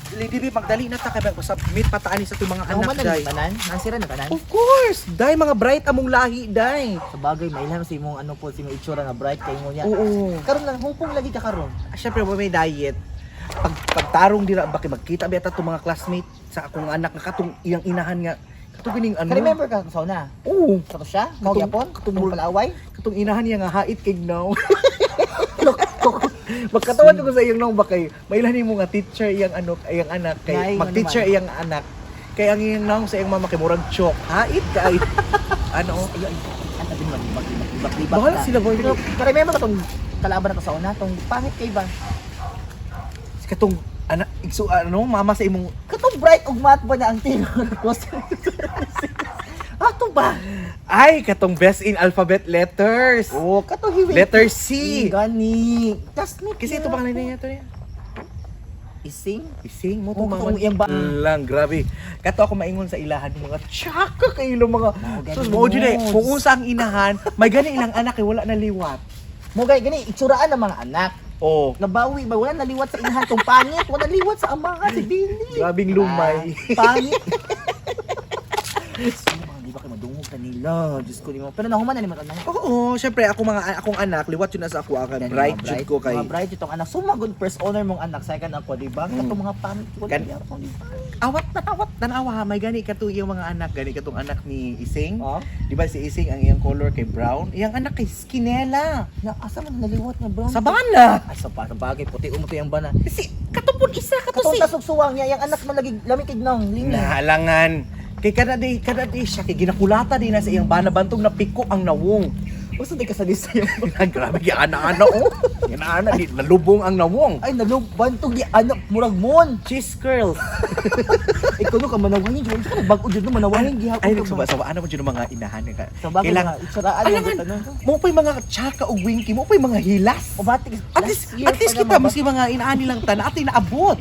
Lady B, magdali na ta kay mag-submit pataan sa itong mga Ano anak, man day. na tanan? Nasira na tanan? Of course! Day, mga bright among lahi, day. Sa bagay, mailhan si mong ano po, si mong itsura na bright kay mo niya. Oo. Karon lang, hupong lagi ka karon. Siyempre, may diet. Pagtarong dira, bakit magkita ba itong mga classmate sa akong anak na katong iyang inahan nga. Katong gining ano. Ka-remember ka sa una? Oo. Kato siya? Mao gyapon? Katong palaway? Katong inahan niya nga hait kay now. Magkatawan ko sa iyang nang bakay. Mailan mo nga teacher iyang ano, iyang anak kay Nay, mag-teacher ano iyang anak. Kay ang iyang nang sa iyang mama kay murag chok. Hait kay ano. Ayun, ang tabi man, libak-libak Bahala na. sila boy. Pero ka-remember ka tong kalaban na to sa una, tong pangit kay ba? Katong anak igso ano mama sa imong Katong bright ug math ba na ang tino? Ato ba? ay katong best in alphabet letters. Oh, katong hiwi. Letter C. Gani. Classmate Kasi ito niya. bang niya to niya. Ising? Ising mo Oh, to katong mama. iyang ba? Lang grabe. Kato ako maingon sa ilahan ng mga tsaka kayo mga. gani Sus mo jud mods. kung unsa ang inahan, may gani ilang anak kay wala na liwat. Mo gani itsuraan ng mga anak. Oh, Nabawi ba wala naliwat sa inahan tong pangit, wala liwat sa amahan si Billy. grabing lumay. Pangit. Di ba kayo madungog kanila? Diyos ko, di mo. Pero nahuman na ni Matan. Oo, syempre akong anak liwat yun na sa ako akan bright jud ko kay. Mga bright itong anak. Sumagod first honor mong anak. Second ako, di ba? Katong mga pangit. Awat tanawa ha, may gani kato yung mga anak, gani katong anak ni Ising. Oh? Di ba si Ising ang iyang color kay brown, iyang anak kay skinella. Asa man naliwat na brown? Sabana. Ay, sa bagay. Puti umuto yung bana. Si katupon isa kato Katong si. tasugsuwang niya. Yung anak mo lagi lamikig nang. Lini. Nahalangan. Kay kada day siya kay ginakulata din na sa iyang bana bantog na piko ang nawong. Basta di ka sa lisa yung Grabe gi ana-ana oh. Ana-ana di nalubong ang nawong. Ay, nalubantog di anak. Murag mon. Cheese curls. Ikaw no ka manawangin. Diyan ka bago dyan no manawangin. Gihapon Ay ka ba? nagsawa ano mo jud mga inahan ka. Sa bagay Kailangan nga, itsuraan Alam yung nga, tanong. mo pa'y mga tsaka o winky, mo pa'y mga hilas. O batik, At least kita maski mga inaani lang tan atin naabot.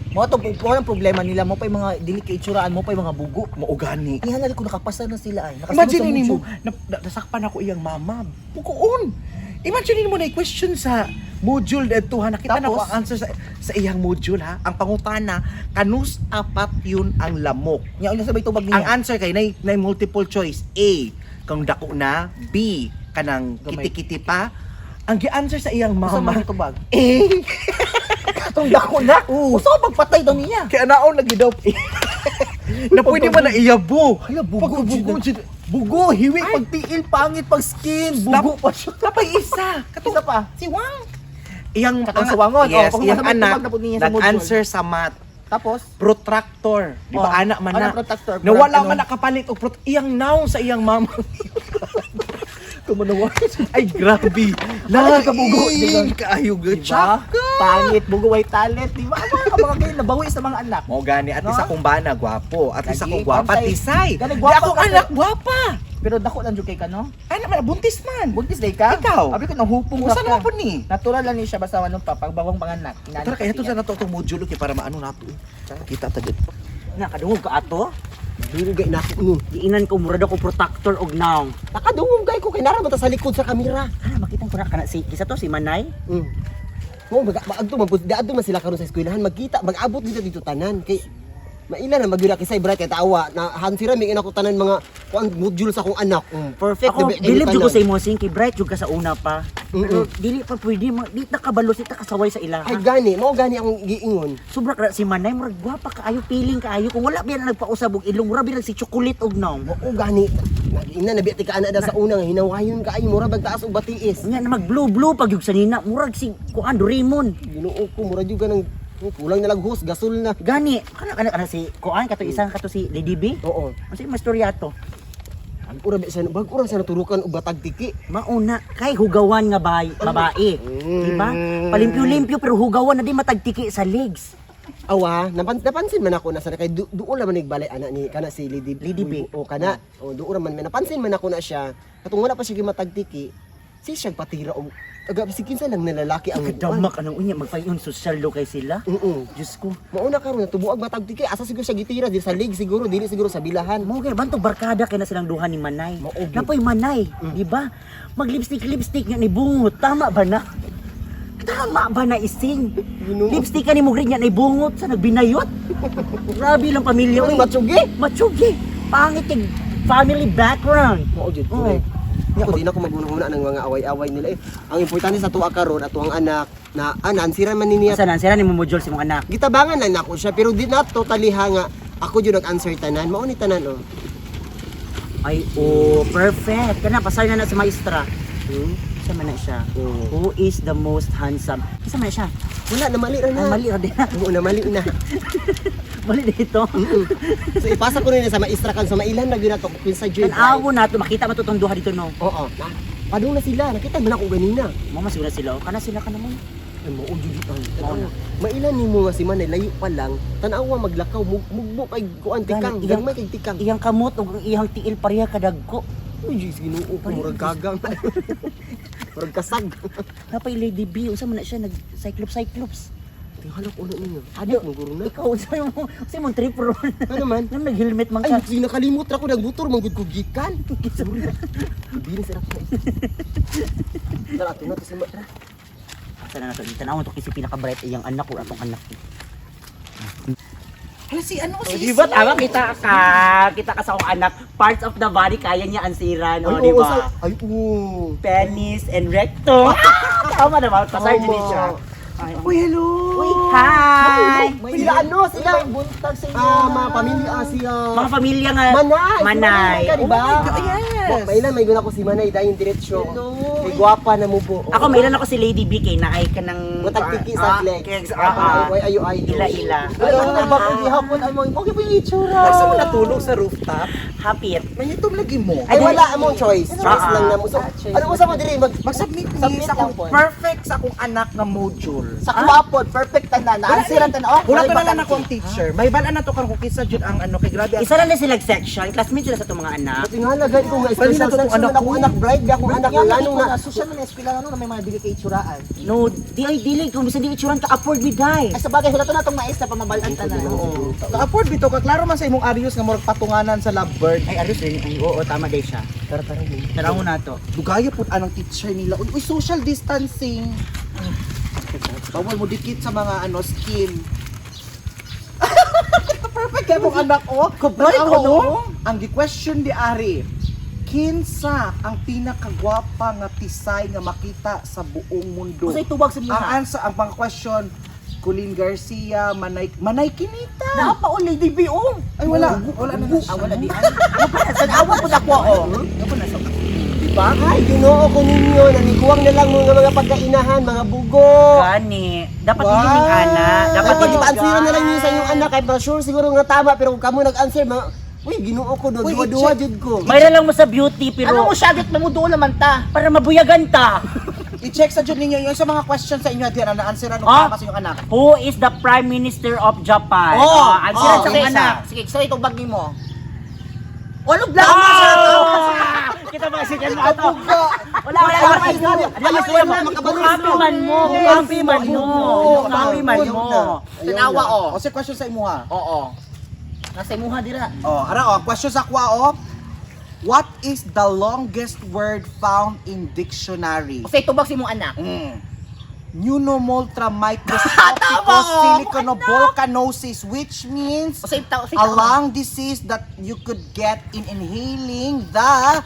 Mo to ang problema nila mo pa yung mga dili kay itsuraan mo pa yung mga bugo. Maugani. Ihanali ko nakapasa na sila ay. Imagine mo, nasakpan ako iyang mama. Bukoon. Imagine mo na question sa module dito ha. Nakita na ko Tapos? ang answer sa iyang module ha. Ang pangutana, kanus apat yun ang lamok. Nya unya sabay tubag Ang niya. answer kay na multiple choice. A, kang dako na. B, kanang Gamay. kiti-kiti pa. Ang gi-answer sa iyang Asa mama, man tubag? A. Katong dako na. Usa pagpatay daw niya. Kaya naon lagi daw. Na pwede man na iyabo. Hala, bugo, Bugo, Bugo, hiwi pagtiil, pangit pag skin, bugo pa siya. Napay isa. Isa pa. Si Wang. Iyang Katong sa Wangon, Yes, kung iyang masabay anak tubag na po niya sa module. nag-answer sa math. Tapos, Protractor. Di ba anak man na? protector. Nawala man nakapalit og iyang noun sa iyang mama. Tumanawa. Ay grabe. Ay, kabugo, di ba? Kaayo Diba? tsaka. Pangit, bugo, way talent. Di ba? Mga ganyan, nabawi sa mga anak. Mo gani at No? least akong bana gwapo. At least Lagi, ako gwapa pantay. tisay. Gani, Di gwapa akong ka, anak gwapa. Pero dako lang jud kay ka, no? Ay naman buntis man. Buntis day ka? Ikaw? Abi ko nang hupong Usa ka. naman po ni. Natural lang ni siya basta ano pa pagbawang panganak. Tara kaya ito sa nato itong module okay, para maano nato. Kita ta dito. Nakadungog ka ato? Dili na ako. Giinan ko murad ako protector og naong. Nakadungog gay ko kay nara ba ta sa likod sa kamera. Makita ko na kana si kisa to si Manay. Mo maadto man pud daadto man sila karon sa eskwelahan magkita mag-abot dito tanan kay maila na magyura kisay bright kay tawa na hansira mi ina ko tanan mga kuan module sa akong anak. Perfect Ako believe jud ko sa imo sing kay bright jud ka sa una pa. Pero dili pa pwede di ta kabalo si ta kasaway sa ila. Ay gani, mao gani ang giingon. Sobra ka si Manay murag gwapa kaayo feeling kaayo kung wala biya na nagpausab og ilong murag biya si chocolate og naong. Oo gani. Nagina na biya ka ana da sa una nga hinawayon ka ay mura bag taas og batiis. Nya na mag blue pag yung sanina murag si kuan Doraemon. Ginoo ko mura jud ganang kulang na lang hus gasol na. Gani kana si kuan kato isang kato si Lady B. Oo. Kasi mastorya to. Ang ura sa bag-ura sa naturukan og batag tiki. Mauna kay hugawan nga babae. Diba? Palimpyo-limpyo pero hugawan na di matagtiki sa legs. Awa, napansin man ako na sa kay duol man nagbalay ana ni kana si Lady B. O kana, o duol man napansin man ako na siya. Katong wala pa siya matagtiki. Si siya patira og aga si kinsa lang na lalaki ang Kadamak anong unya magpayon social lo kay sila. Diyos ko. Mauna karon natubuag matagtiki asa siguro siya gitira di sa leg siguro dili siguro sa bilahan. Mo kay bantog barkada kay na silang duha ni Manay. Maogi. Napoy Manay, di ba? Mag lipstick nga ni bungot, tama ba na? Tama ba na ising? Ginoo. Lipstick ka ni mo green yan ay bungot sa nagbinayot. Grabe lang pamilya. Ano, uy. matsugi? Matsugi. Pangit yung family background. Mao jud Oo. correct. Ako di na ko magmuna ng mga away-away nila eh. Ang importante sa tuwa karon at tuwang anak na nansira man ni niya. Saan ni mo module si mong anak? Gitabangan na nako siya pero di na totally ha nga ako jud nag-answer tanan. Mao ni tanan oh. Ay, oh, perfect. Kana pasay na sa maestra. Hmm? Isa man na siya. Oo. Who is the most handsome? Isa man na siya. Wala na mali ra na. Mali ra din. Oo na mali na. Mali dito. So ipasa ko rin sa maestra kan sa mailan na gyud nato pinsa jud. Tanawo na to, makita mo to tong duha dito no. Oo. Padung na sila. Nakita man ako ganina. Mama siguro sila. O, kana sila ka naman. Ay mo jud ay. Mailan nimo nga si Manay layo pa lang. Tan-awa maglakaw mugbo kay kuan tikang. Iyang- Gamay kay tikang. Iyang kamot ug ang iyang tiil pareha kadagko. Uy, Diyos, Ginoo ko, murag gagang. Murag kasag. Napay Lady B, unsa man na siya nag cyclops. Tinghalok ulo ninyo. Ano? Mo guro na. Ikaw unsa mo trip ron. Ano man? Nang nag-helmet man Ay, ka. nakalimot ra ko nagbutor manggod ko gikan. Sorry. Bini sa ako. Tara, tuna to si Matra. Sana na to. Tanawon to kasi pinaka-bright iyang anak ko atong anak. Hala si ano si Di ba tama kita ka sa akong anak, parts of the body kaya niya ansiran, o di ba? Ay, oo. Penis and rectum. Tama naman, pasay din siya. Ay, Uy, hello. Uy, hi! Sila ano, sila. buntag sa inyo. Mga pamilya siya. Mga pamilya nga. Manay. Manay. Ka, di ba? Oh my God, yes. Mailan may guna ko si Manay dahil diretsyo. Hello. May gwapa na mo po. Ako, mailan ako si Lady B kay naay ka ng... Matagtiki sa flex. Ay, Ayo ay. ila-ila. Pero nagbako gihapon amo. Okay po yung itsura. Nasa mo natulog sa rooftop? Hapit. May itom lagi mo. Ay wala among choice. Choice Ah. lang na mo. So, ano mo sa mo diri Mag-submit ni Submit sa lang akong po. perfect sa akong anak na module. Sa kuwapon, perfect tanan. Ansiran tanan. Oh, Wala may to na lang bakante. ako ang teacher. May balaan na to karon kung kinsa jud ang ano kay grabe. Isa lang na sila section, classmates sila sa itong mga anak. Tingala gani ko nga Bali na special to kung section anak na akong ko. anak bride, ga akong anak Yan, lanong na. social man eskwela ano na may mga dili kay itsuraan. No, di ay dili. Kung bisa di itsuran ka, afford me die. Ay sa bagay wala to na tong maestra pa mabalan tanan. Oo. Ka-afford bito ka klaro man sa imong arios nga murag patunganan sa lovebird. Ay, aros rin. Ay, oo, tama day siya. Tara tara mo. Tara mo na to. Dugaya pud anong teacher nila. Uy, social distancing. Bawal mo dikit sa mga ano skin. Perfect kay mong anak oh. Right, Ako, oo. ang gi-question di ari. Kinsa ang pinakagwapa nga tisay nga makita sa buong mundo? Usay tubag sa Ang mga. answer, ang pang question, Colleen Garcia, Manay Kinita. Napa o Lady B oh. Ay wala na na siya. Wala di. Tanawa po na ko oh. Diba? Ay, ginoo ko ninyo, naniguang na lang mga pagkainahan, mga bugo. Gani. Dapat hindi ning anak. Dapat Dapat hindi ipa-answeran na lang niyo sa inyong anak, kahit ba sure siguro nga tama, pero kung kamo nag-answer, uy, ginoo ko, Uy, duwa-duwa i-check. jud ko. Mayroon lang mo sa beauty, pero Ano mo syagit mo doon naman ta. para mabuyagan ta. I-check sa jud ninyo yung sa mga questions sa inyo diyan na answeran ng Ah? tama sa inyong anak. Who is the Prime Minister of Japan? Oh, Answeran sa sige, mga anak. Sige, sa itong bag nimo. Ano blag mo Ah! siya to? Kita ba si Jan Mato? Wala, wala, Ay, wala. ayos Wala, na, Kung happy man mo, kung happy man mo. Kung happy man mo. Tanawa oh. O sa question sa imo ha. Oo. Nasa imuha dira. Oh, ara question sa kwa oh. What is the longest word found in dictionary? Usay tubag sa imong anak. Pneumomultra Tama, microscopicus oh. siliconovolcanosis, which means Usay a lung disease that you could get in inhaling the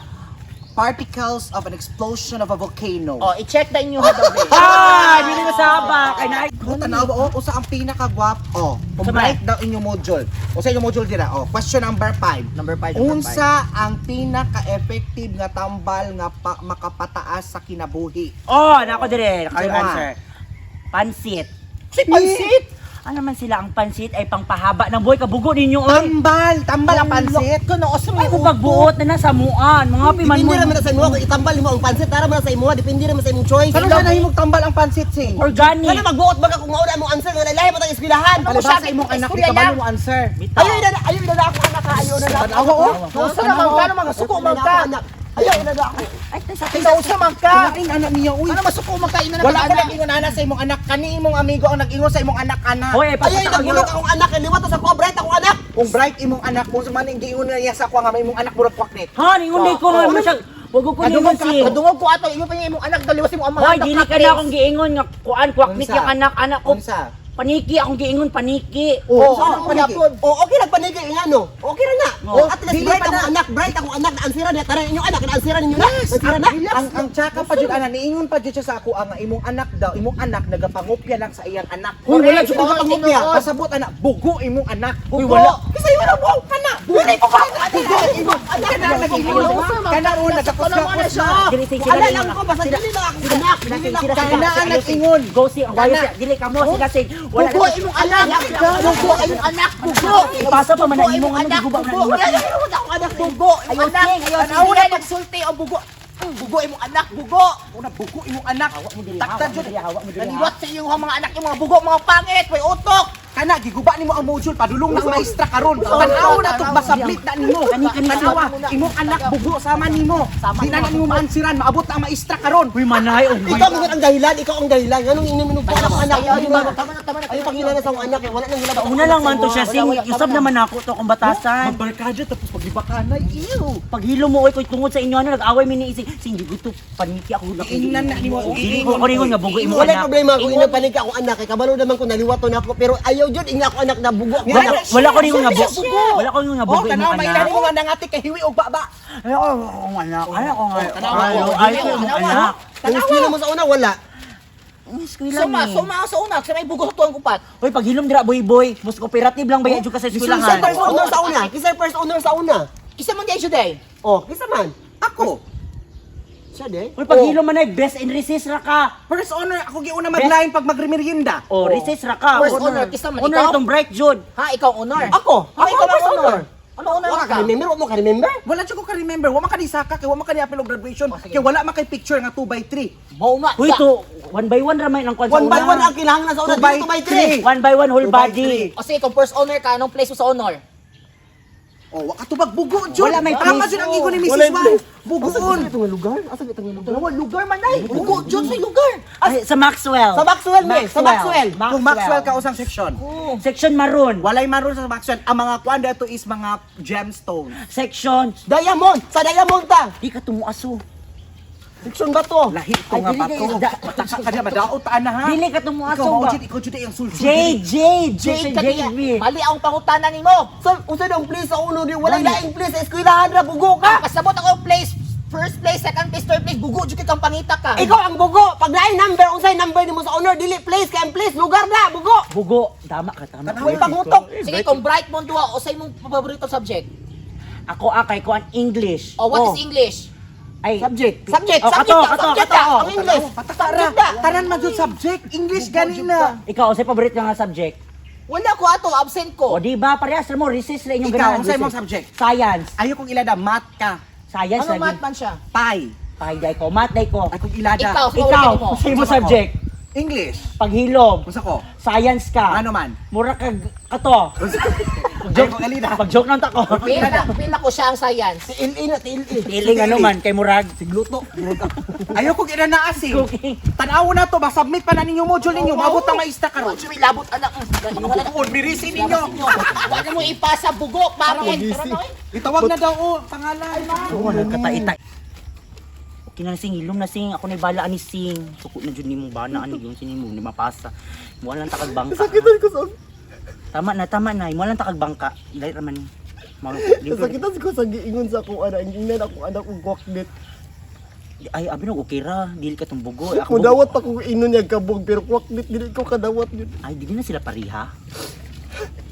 particles of an explosion of a volcano. Oh, i-check na inyo hadaw. Ah, hindi mo saba. Kay na. Kung tanawa, usa ang pinakagwap, kung Sa break down inyong module. O sa inyong module dira, question number 5. Number 5. Unsa ang pinaka-effective nga tambal nga makapataas sa kinabuhi? Oh, nako dire. Nako Sige mo, answer. Pansit. Si pansit. Ano man sila ang pansit ay pangpahaba ng buhay kabugo ninyo. Oy. Tambal ang pansit. Kuno osmo. Ay, kung pagbuot na nasa muan. Mga piman mo. Depende naman sa imo, kung itambal mo ang pansit, tara mo sa imo, depende naman sa imong choice. Saan na nahimog tambal ang pansit, sing? Organic. Kana magbuot ba ka kung mauna mo answer, nga lahi mo tang eskwelahan. Ano ba sa imong anak, di ka ba mo answer? Bitaw. Ayaw na ako anak, ayaw na ako. Tanawa, Usa na man ka mga suko man ka. Ayaw na ako. Ay, sa Kinausa man ka. Kinain anak niya, uy. Ano masuko man ka ina na Wala ko anak. nag-ingon anak sa imong anak. Kani imong amigo ang nag-ingon sa imong anak-anak. Hoy, Ayaw pagkatapos nagulog akong anak, liwat sa ko, bright akong anak. Kung bright imong anak, kung man ang giingon na niya sa kwa nga may imong anak murag kwaknet. Ha, ningunday ko nga siya. Wag ko nimo sing. Kadungog ko ato, inyo pa yung imong anak daliwas mo ang mga Hoy, anak. dili ka na akong giingon nga kuan kwaknit Unsa? yung anak ko. Unsa? Paniki akong giingon paniki. Oo, Saan ang paniki? Okay nagpanigay nga no. Okay ra na. Oo. At least Dili bright pa akong na. anak, bright akong anak, ansira niya tanan inyong anak, ansira ninyo na. Ansira na. Ang tsaka pa jud ana niingon pa jud siya sa ako ang imong anak daw, imong anak nagapangopya lang sa iyang anak. Hoy, wala jud ko Oo, pangopya. tinuod. Pasabot anak, bugo imong anak. Uy, Bugo. wala. Kasi wala bugo ka na. Bugo ko ba? Bugo imong anak. Kana lagi kana ron nagakusga siya. Dili sing Wala lang ko basta dili lang akong anak. Dili lang ako. Kana anak ingon. Go si ang wayo siya. Dili ka mo sila sing. Wala Bugo imong anak. Bugo imong anak. Bugo. Pasa pa man ang imong ano anak. giguba Bugo. na. Wala ako anak. Bugo. Ayaw Anak. sing, ayaw Tanaw sing. na nagsulti o bugo. Bugo imong anak. Bugo. Una bugo imong anak. Taktan jud. Naniwat sa iyong mga anak yung mga bugo, mga pangit, may utok. Kana giguba nimo ang module padulong na maestra karon. Tanaw na to basablit na nimo. Tanawa imong anak bugo sama nimo. Di na nimo maansiran maabot na ang maestra karon. Uy manay og Ikaw ang dahilan, ikaw ang dahilan. Anong iniminong po ang anak? Tama na. Ayaw pag hinana sa akong anak, wala nang hilabot. una lang man to siya sing. Usab naman ako to kung batasan. Magbarkada tapos pagibakanay. Ew. Paghilo mo oy koy tungod sa inyo ano nag-away mi ni ising sing giguto paniki ako na. Ingnan na nimo. Dili ko ringon nga bugo imo Wala anak. problema kung inang panig akong anak, kay kabalo naman ko naliwato na ako, pero ayaw jud inga ako anak na bugo ako. Wala ko ringon nga bugo. Wala ko ringon nga bugo Oh, imo tanaw anak. mailani mo nga nangati kay hiwi og baba. Ay ko anak. Ay ko nga. Tanawa. Ay ko anak. Kung sino mo sa una, wala. Eskwela Suma, ni. sa una, sa may bugo tuwang upat. Hoy paghilom dira boy. Mas cooperative lang ba yan ka sa Kisa eskwelahan? first owner sa una. Kisa first owner sa una. Kisa man di day. Oh, kisa man. Ako. Siya de. Hoy paghilom man ay best in recess ra ka. First honor ako giuna maglain pag magrimerienda. Oh, recess ra ka. First honor, kisa man Honor ikaw? itong bright jud. Ha, ikaw honor. Ako. Ha, ikaw first ang honor. Ano honor Wala ka? ka remember? Wala mo ka remember? Wala jud ko ka remember, wa man ka ni saka kay wa man ka ni apil og graduation, kay wala man kay picture nga 2x3. Mao na. Hoy to, one by one ra may ang kwan sa One by one una. ang kinahanglan sa una. 2 by Dito by 3. 3. One by one whole 2 by body. O sige, kung first honor ka, anong place mo sa honor? Oh, wa ka tubag bugo jud. Wala may Tama place. jud ang ingon ni Wala Mrs. Juan. place. Bugoon. Ito nga lugar? Asa ito nga lugar? Dalawa lugar man ay. Bugo jud sa lugar. Ay, sa Maxwell. Sa Maxwell, me. Sa Maxwell. Kung Maxwell ka usang section. Section maroon. Walay maroon sa Maxwell. Ang mga kuan dito is mga gemstones. Section. Diamond. Sa Diamond ta. Di ka tumuaso. Section ba to? Lahi to Ay, nga dili ba kayo to? da- Mataka ka na madaot ta na ha. Dili ka Ikaw tumuaso mao ba? jud ikaw jud ang sulsul. Jade. Jade Section kaniya. JV. Mali ang pangutanan nimo. Sa unsa daw place sa uno di wala laing place sa eskwelahan ra bugo ka. Pasabot ako place, first place, second place, third place, bugo jud kang pangita ka. Ikaw ang bugo. Pag lain number unsay number nimo sa honor dili place kay ang place lugar na bugo. Bugo. Tama ka, tama. Way pangutok. Sige, kung bright mo duwa o sa imong paborito subject. Ako akay ko ang English. O what Oh. is English? Ay, Subject. Subject, Oh, subject, kato, subject kato, ka. kato. Ang English. Patakara. Tanan man jud subject. English ganina. ikaw sa paborito nga subject. Wala ko ato, absent O ko. di ba parehas mo recess ra inyong Ikaw, ganahan. unsay recess. mong subject? Science. Ayo kong ilada math ka. Science Ano lagi. math man siya? Pi. Payday ko, math day ko. Ay kong ilada. Ikaw. Ikaw, mo. sa mo subject. English. Paghilom. Unsa ko? Science ka. Ano man? Mura kag ato. Ayo kong ilada. Pag-joke nang tako. Pila ko siya ang science. TLE na TLE. Iling ano man kay murag. Sigluto. Ayo kong inanaasing. Okay. Tanaw na to, ba-submit pa na ninyo module ninyo. Mabot ang maista karon. Jury labot anak. Bukuon, birisi ninyo. Wala mo ipasa bugo, pangit. Itawag na daw o, pangalan. Oo, nagkataita. Okay na sing, hilom na sing. Ako na bala ani sing. Suko na jud nimong bana ani yung sing mo ni mapasa. Mo lang takag bangka. Sakitan ko sa Tama na. Mo lang takag bangka. Dili ra man. sakitan ko sa giingon sa akong anak, ingnan akong anak ug kwaknet. Ay, abi no okay ra. Dili ka tumbugo. Ako dawat pa kung inon niya kabog pero kwaknet dili ko kadawat yun. Ay, dili na sila pariha.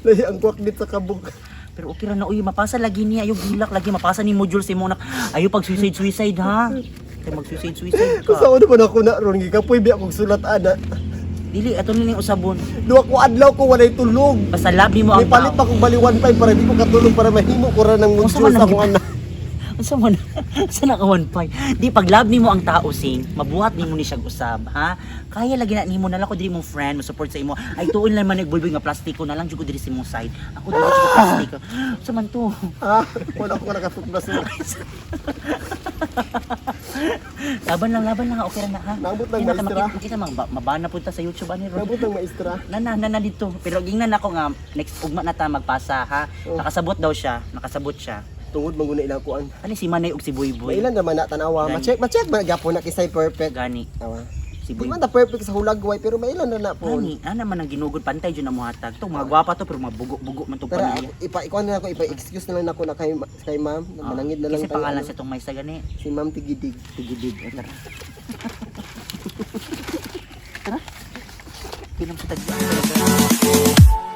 Lahi ang kwaknet sa kabog. Pero okay ra na uy, mapasa lagi niya ayo gilak lagi mapasa ni module si mo na. Ayo pag suicide ha. Kay mag suicide Kung ka. sa una pa na ako na ron gigapoy biya kong sulat ana. Dili ato ni usabon. Duwa ko adlaw ko walay tulog. Basta labi mo May ang palit pa kong bali 1.5 para di ko katulog para mahimo ko ra ng Unsa module man sa ang akong anak. Unsa man? Sa naka 1.5. Di pag love nimo ang tao sing, mabuhat nimo ni siya usab, ha? Kaya lagi na nimo na lang ko diri mong friend, mo support sa imo. Ay tuon lang man nagbulboy nga plastiko na lang jud ko diri sa imong side. Ako diri jud ko plastiko. Unsa man to? Ah, wala ko nakasutlas na. Laban lang okay ra na ha. Nabot lang, Di na ka maestra. makita mabana punta sa YouTube ani ro. Nabot ng maestra. Na dito. Pero gingnan ako nga next ugma na ta magpasa ha. Nakasabot daw siya, nakasabot siya. tungod manguna ilang kuan. Ani si Manay ug si Boyboy. Mailan naman na tanawa. Gani. Ma-check man gyapon na kisay perfect. Gani Awa. si Di Boy. man ta perfect sa hulagway pero mailan na po. Gani ana man ang ginugod pantay jud na mohatag. To mga gwapa to pero mga bugo-bugo man tong Pero pamilya. ikuan na ako, ipa-excuse na lang ako na kay ma'am. Manangid na lang Kasi tayo, pangalan ano, sa tong may sa gani. si Ma'am Tigidig. Tigidig. Tara. Tara. Pinam sa tagyan.